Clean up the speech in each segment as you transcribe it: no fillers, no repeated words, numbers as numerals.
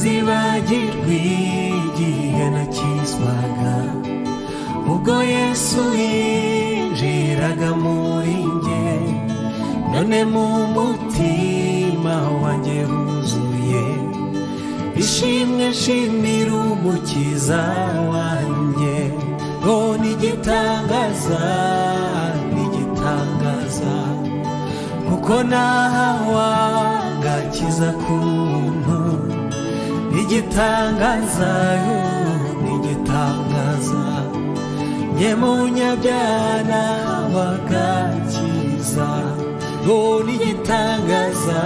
sinzibagirwa igihe nakizwaga ubwo Yesu yinjiraga muri njye, none mu mutima wanjye huzuye ishimwe nshimira umukiza wanjye. ngo nigitangaza kuko nahawaga kiza kuntu, nigitangaza njye munyabyaha wagakiza. ngo nigitangaza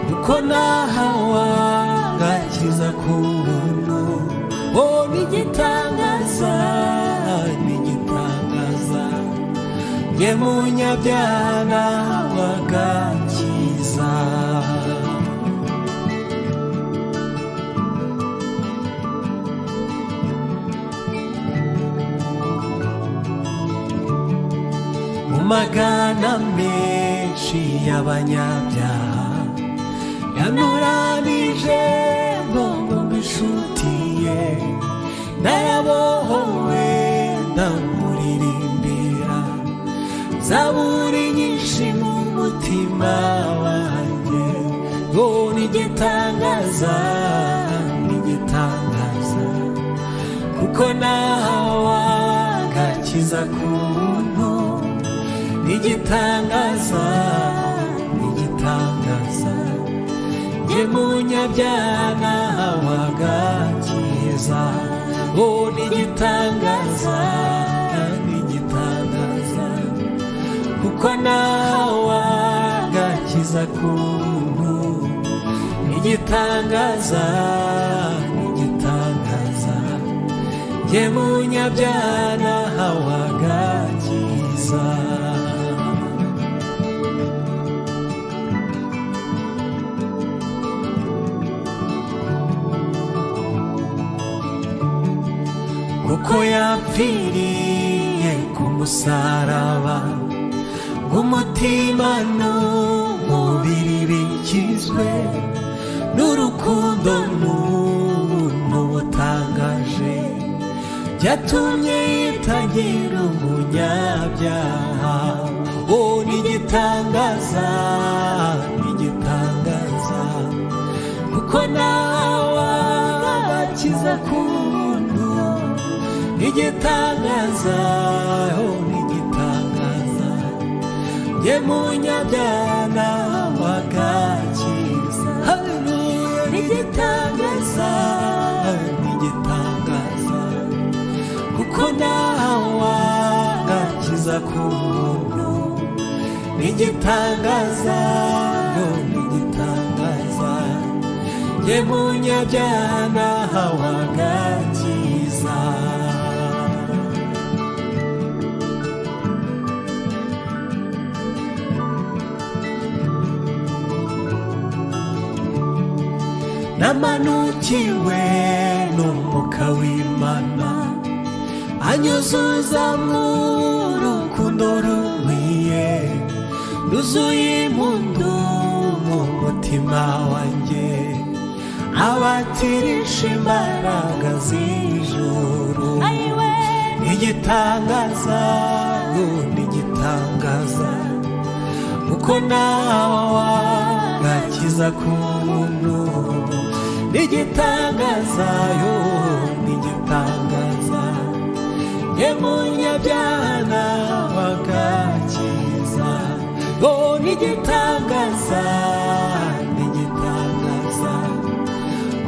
kuko nahawaga kiza kuntu, nigitangaza njye munyabyaha wagakiza. mu magana menshi y'abanyabyaha yanoranije ngo mbishutiye, narabohowe ndamuririmbira zaburi nyinshi mu mutima wanjye. ngo nigitangaza kuko nahawaga kiza kuntu, nigitangaza njye munyabyaha wagakiza. ngo nigitangaza kuko nahawaga kiza kuntu, nigitangaza njye munyabyaha wagakiza. kuko yapfiriye ku musaraba, ng'umutima n'umubiri bikizwe n'urukundo n'ubutangaje, byatumye yitagira umunyabyaha. nigitangaza kuko nahawaga kiza kuntu, nigitangaza njye munyabyaha wagakiza. haleluya. nigitangaza kuko nahawaga kiza kuntu, nigitangaza njye munyabyaha wagakiza. namanukiwe n'umwuka w'Imana, anyuzuza mu rukundo rumwiye, nuzuye impundu mu mutima wanjye, abatirisha imbaraga z'ijuru. nigitangaza kuko nahawaga kiza kuntu, nigitangaza njye munyabyaha wagakiza. ngo nigitangaza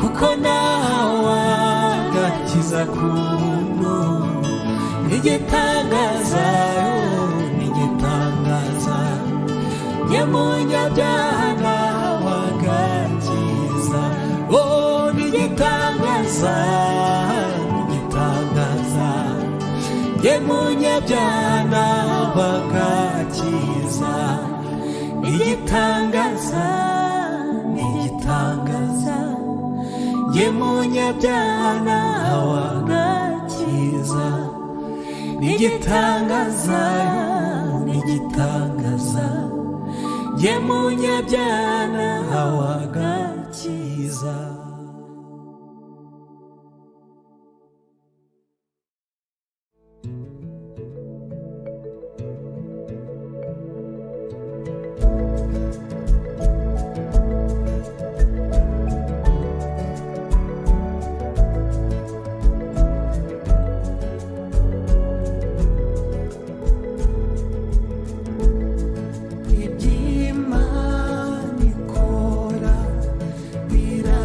kuko nahawaga kiza kuntu, nigitangaza njye munyabyaha wagakiza. ngo nigitangaza njye munyabyaha wagakiza. nigitangaza njye munyabyaha wagakiza. nigitangaza ye munyabyaha wagakiza. Iby'Imana ikora bira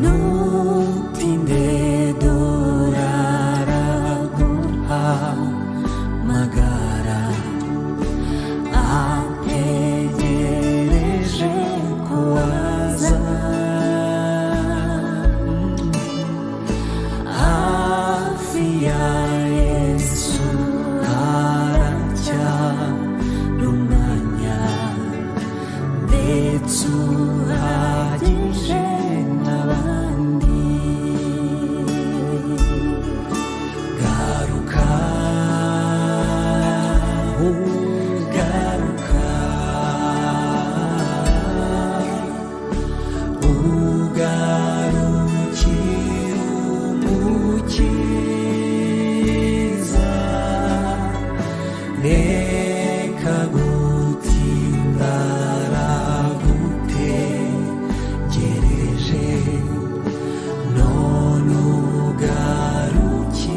ntutinde doraraguhamagara ategereje ko waza hafi ya Yesu haracyari umwanya ndetse uhagije n'abandi garuka ugaruka ugarukira umukiza reka gutinda aragutegereje none ugarukire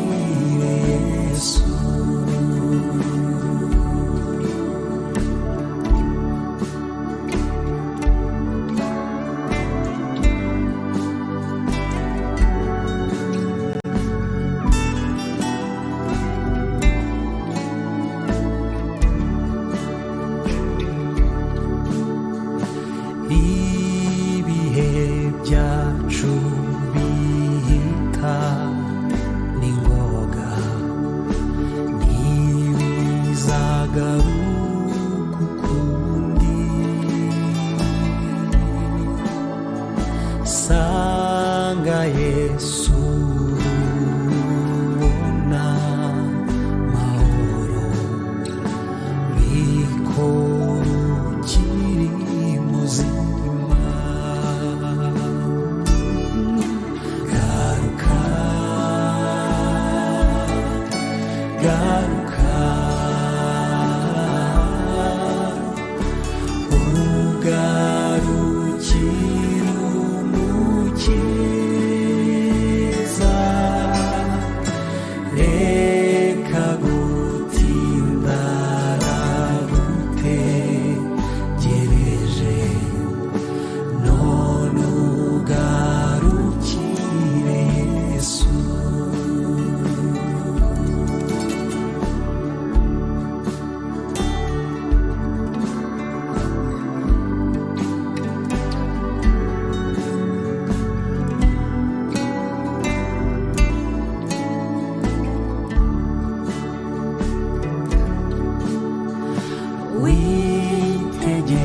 Yesu ibihe byacu bihita n'ingoga ntibizagaruka ukundi sanga Yesu ubona mahoro bikora ukiri muzima garuka garuka ugarukira umukiza reka gutinda aragutegereje none ugarukire Yesu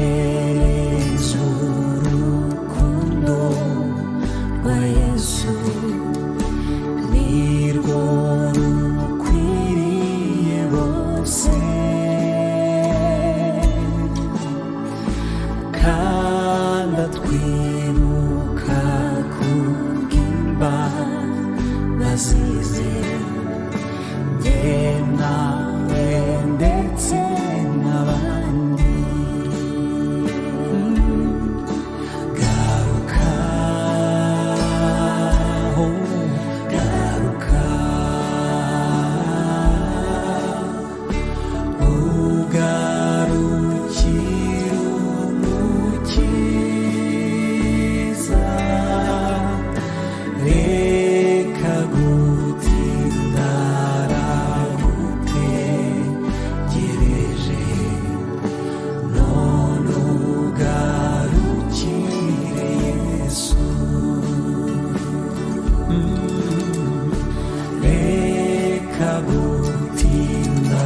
witegereze urukundo rwa Yesu nirwo rukwiriye bose kandi atwibuka kubw'imbabazi ze jye nawe ndetse n'abandi garuka garuka ugarukira umukiza reka gutinda aragutegereje none ugarukire Yesu reka gutinda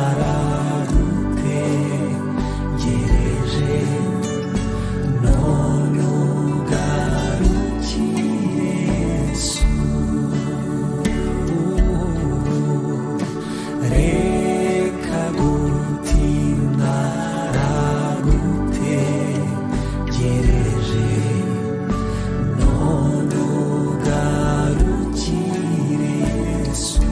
aragutegereje none ugarukire Yesu reka gutinda aragutegereje none ugarukire Yesu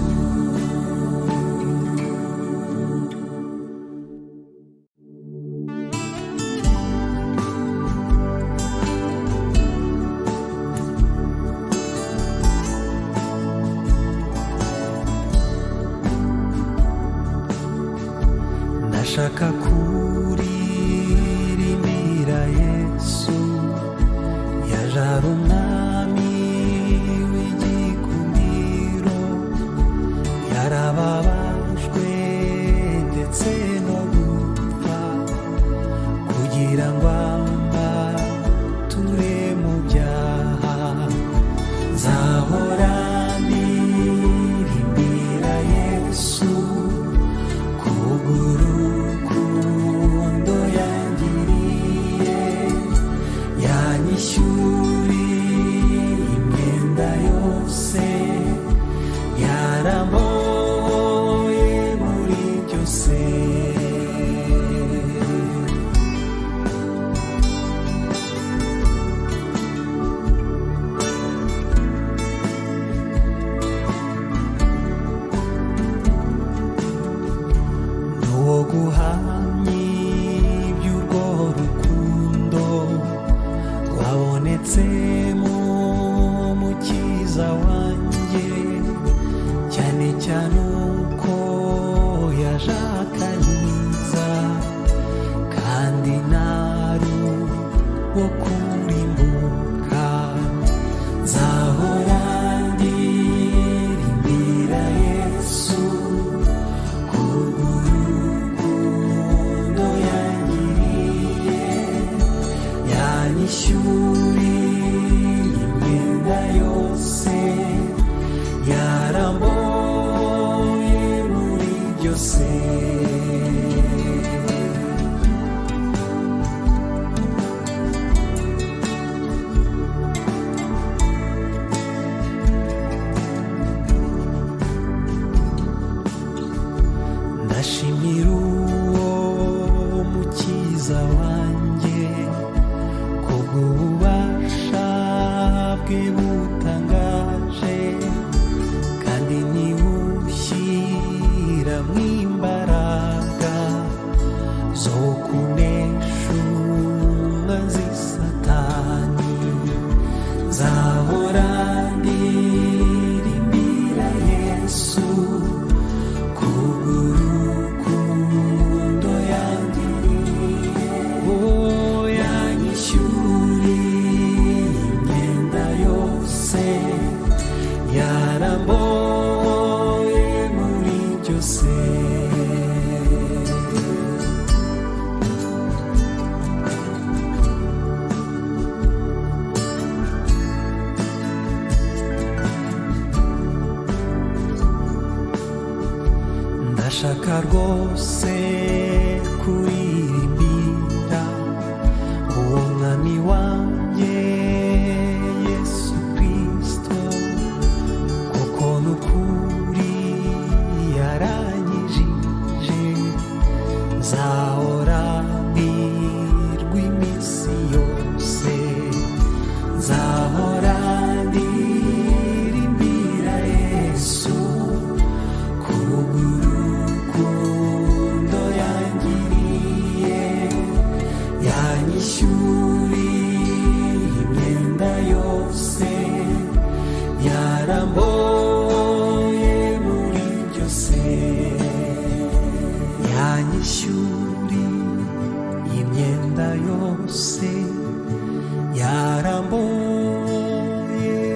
ndashaka kuririmbira Yesu yaje ari umwami yanyishyuriye imyenda yose, yaramboye muri byose. Nuwo guhamya iby'urwo rukundo rwabonetse mu mukiza wanjye, cyane cyane uko yaje akankiza, kandi ntari uwo kurimbuka. Nzahora ndirimbira Yesu kubw'urukundo yangiriye, yanyishyuriye imyenda yose, yaramboye muri byose. Ndashimira uwo mukiza wanjye kubw'ububasha bwe butangaje, kandi niwushyiramo imbaraga zo kunesha umwanzi Satani. Nzahora ndirimbira Yesu kubw'urukundo yangiriye, yanyishyuriye imyenda yose, yaramboye muri byose. Ndashaka rwose kuririmbira uwo mwami wanjye Yesu Kristo, kuko n'ukuri yaranyijije. Nzahora mpirwa iminsi yose, nzahora ndirimbira Yesu kubw'urukundo yangiriye, yanyishyuriye imyenda yose, yaramboye muri byose. Yanyishyuriye imyenda yose, yaramboye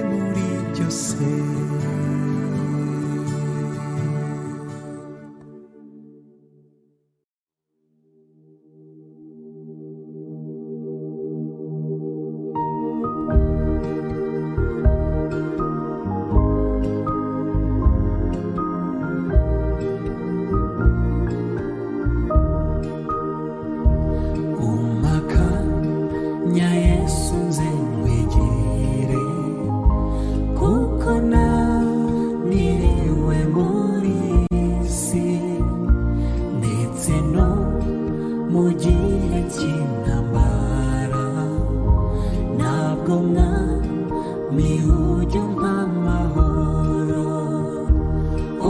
muri byose. Umakanya Yesu nze nkwegere, kuko naniriwe muri isi, ndetse no mu gihe cy'intambara. Ntabwo mwami ujya umpa amahoro.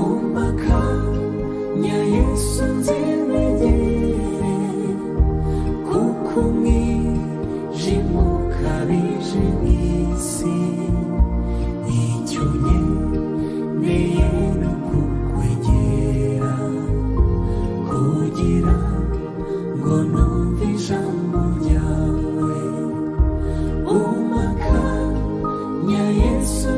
Umakanya Yesu nze nkwegere, kuko umwijima ukabije mw'isi. Icyo nkeneye ni ukukwegera, kugira ngo numve ijambo ryawe. Umakanya Yesu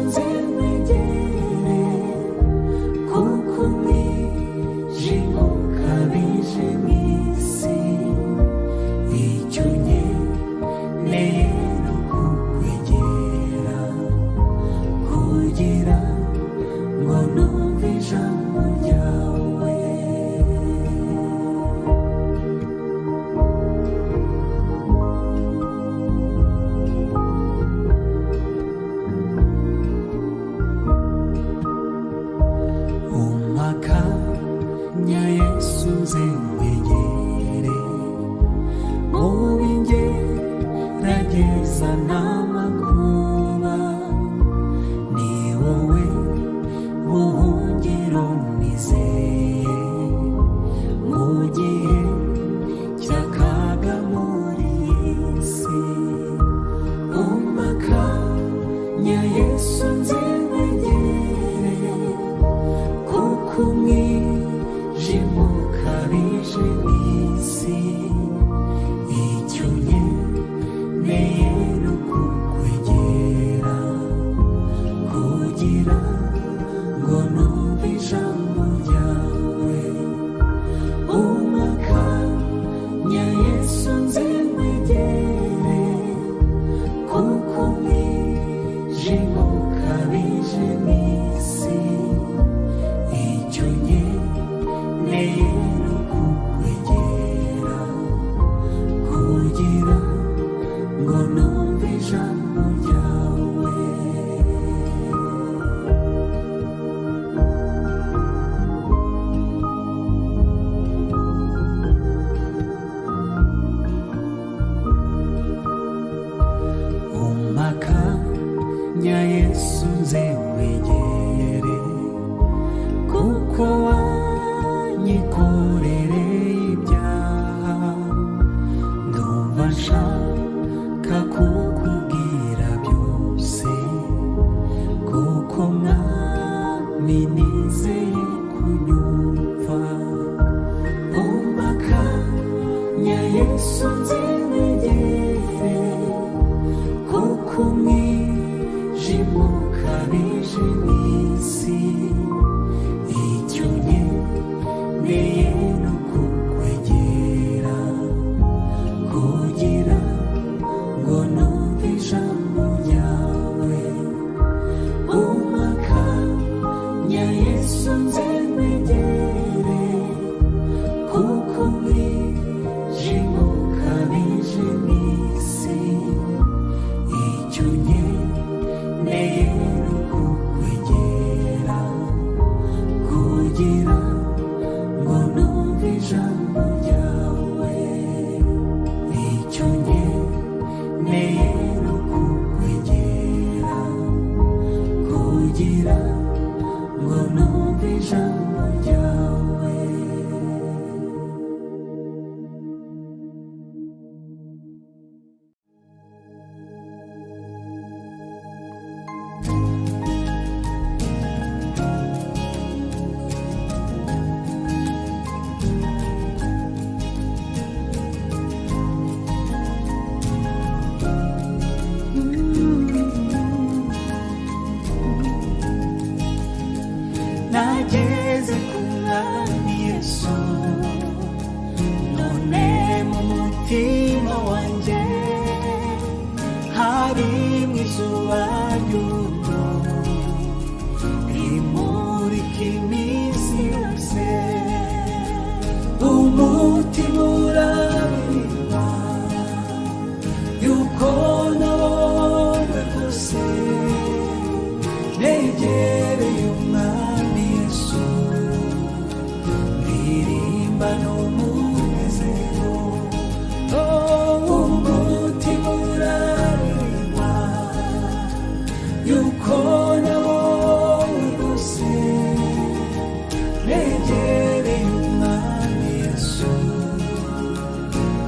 Yesu nzimegere kuko umwijima ukabije mw'isi icyo nkeneye ni ukukwegera kugira ngo numve ijambo ryawe umakanya Yesu nzimegere kuko umwijima ukabije mw'isi icyo nkeneye ni ukukwegera kugira ngo numve ijambo ryawe umakanya Yesu nzimegere kuko wanyikorereye ibyaha ndumva nshaka kukubwira byose kuko mwami nizeye kunyumva umakanya Yesu nzimegere kuko umwijima ukabije mw'isi icyo nkeneye ni ukukwegera kugira ngo numve ijambo ryawe umakanya Yesu nzimegere kuko umwijima ukabije mw'isi icyo nkeneye ni ukukwegera kugira ngo numve ijambo ryawe icyo nkeneye ni ukukwegera kugira ngo numve ijambo ryawe nageze ku mwami Yesu none mu mutima wanjye harimo izuba ry'urukundo rimurika iminsi yose umutima uraririmba yuko nawe rwose negereye umwami Yesu ndirimba n'umunezero umutima uraririmba yuko nawe rwose negereye umwami Yesu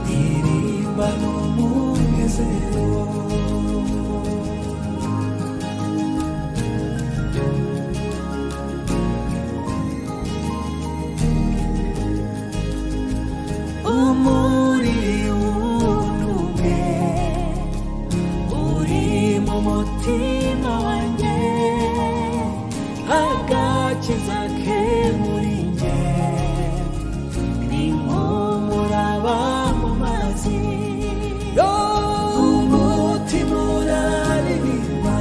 ndirimba n'umunezero umuriri w'ubuntu uri mu mutima wanjye agakiza ke muri njye ni nk'umuraba mu mazi umutima uraririmba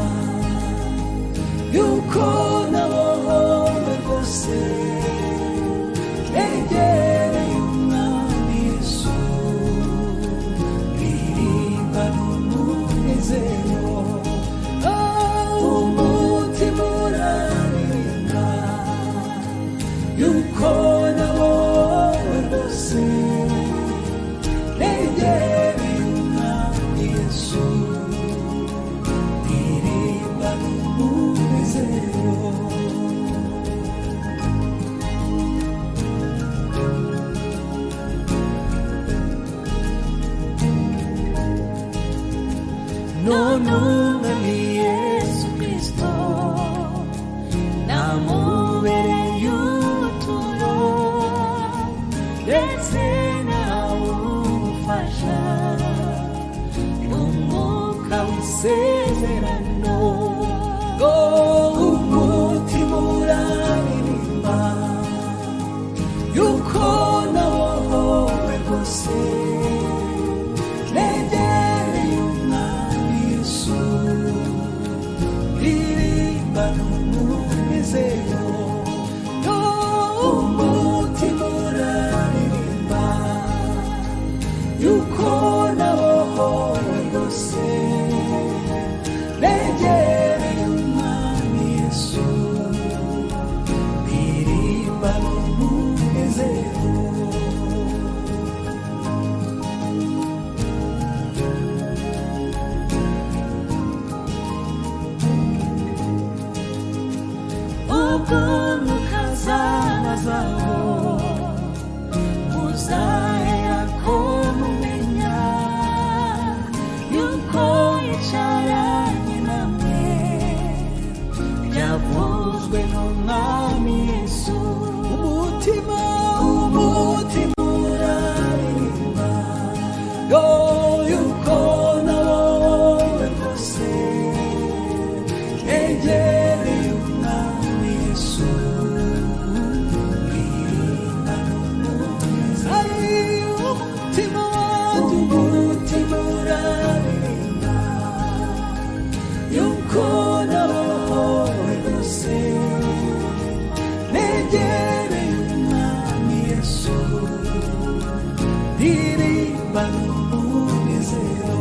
yuko nabohowe rwose negereye umwami Yesu ndirimba n'umunezero umutima uraririmba yuko nabohowe rwose negereye umwami Yesu ndirimba n'umunezero none umwami Yesu Kristo amasezerano ngo umutima uraririmba yuko nawohowe rwose negereye umwami Yesu ririmba n'umunezero umutima uraririmba yuko nawohowe rwose negereye umwami Yesu ririmba n'umunezero ubwuntu kazana zawo muzahera ko mumenya yuko yicaranye namwe byavuzwe n'umwami Yesu umutima uraririmba yo yuko nawowe rwose negereye umwami Yesu ririmba n'umunezero umutima wanjye umutima uraririmba yuko nawowe rwose negereye umwami Yesu ririmba n'umunezero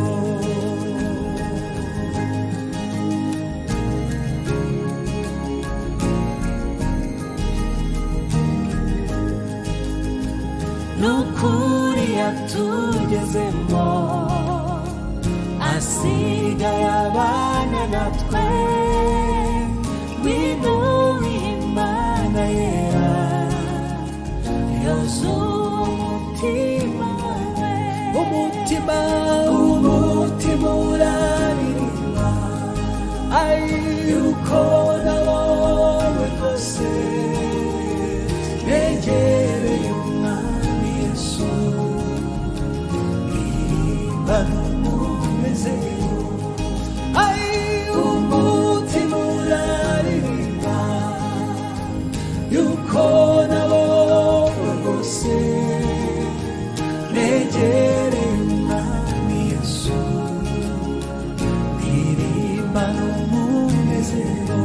n'ukuri yatugezemo asigaye abana natwe ngwino w'Imana yera yozuye umutima wawe umutima uraririmba yuko nawowe rwose negereye umwami Yesu ririmba n'umunezero umutima uraririmba yuko nawowe rwose negereye umwami Yesu ririmba n'umunezero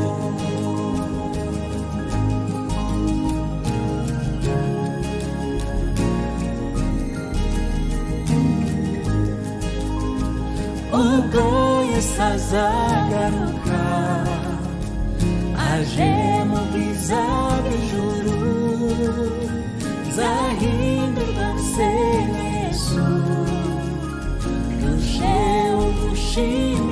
ubwo Yesu azagaruka aje mu bwiza bw'ijuru nzahindurwa nse na Yesu ndusheho gushima